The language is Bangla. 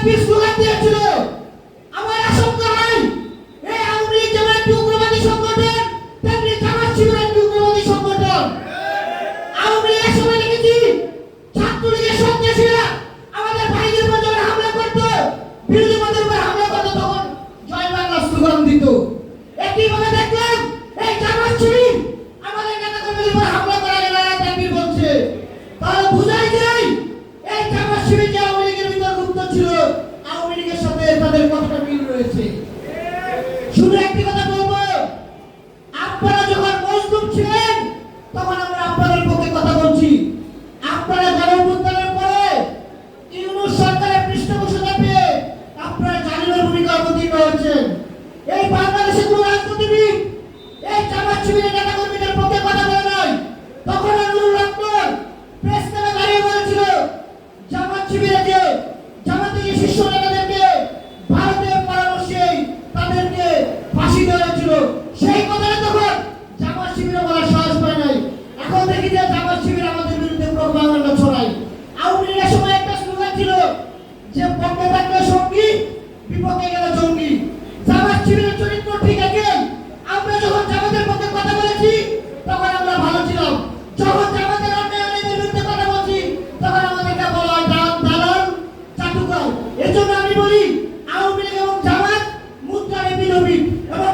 বিএনপি স্লোগান দিয়েছিল। আমার আশঙ্কা হয় এই আওয়ামী লীগ যেমন একটি উগ্রবাদী সংগঠন, তেমনি জামাত শিবির একটি উগ্রবাদী সংগঠন। আওয়ামী লীগের সময় দেখেছি ছাত্রলীগের সন্ত্রাসীরা আমাদের ভাইদের উপর যখন হামলা করত, বিরোধী পক্ষের উপর হামলা করত, তখন জয় বাংলা স্লোগান দিত। একইভাবে দেখলাম এই জামাত শিবির আমাদের নেতাকর্মীদের উপর হামলা করা গেল তাকবীর বলছে। তাহলে বোঝাই যায় এই জামাত শিবির যে আওয়ামী লীগের ভিতর গুপ্ত ছিল, আওয়ামী লীগের সাথে তাদের কতটা মিল রয়েছে। শুধু একটি কথা বলবো, আপনারা যখন মজলুম ছিলেন তখন আমরা আপনাদের পক্ষে কথা বলছি। আপনারা গণঅভ্যুত্থানের পরে ইউনূস সরকারের পৃষ্ঠপোষকতা পেয়ে আপনারা জালিমের ভূমিকা অবতীর্ণ হয়েছেন। এই বাংলাদেশে কোন রাজনীতিবিদ এই জামাত শিবিরের নেতাকর্মীদের পক্ষে কথা বলে নাই। তখন নুরুল রহমান প্রেস ক্লাবে দাঁড়িয়ে বলেছিল জামাত শিবিরকে, জামাতের যে শীর্ষ নেতাদেরকে ভারতের পরামর্শেই তাদেরকে ফাঁসি দেওয়া হয়েছিল। সেই কথাটা তখন জামাত শিবিরে বলার সাহস পায় নাই। এখন দেখি যে জামাত শিবির আমাদের বিরুদ্ধে প্রপাগান্ডা ছড়ায়। আওয়ামী লীগের সময় একটা স্লোগান ছিল যে পক্ষে থাকলে সঙ্গী, বিপক্ষে গেলে জঙ্গি। জামাত শিবিরের চরিত্র ঠিক আছে। আমরা যখন জামাতের পক্ষে কথা বলেছি তখন আমরা ভালো ছিলাম, যখন জামাতের অন্যায়ের বিরুদ্ধে কথা বলছি তখন আমাদেরকে বলা হয় দালাল, চাটুকার। এজন্য আমি বলি আওয়ামী লীগ এবং জামাত মুদ্রার বিলোপী এবং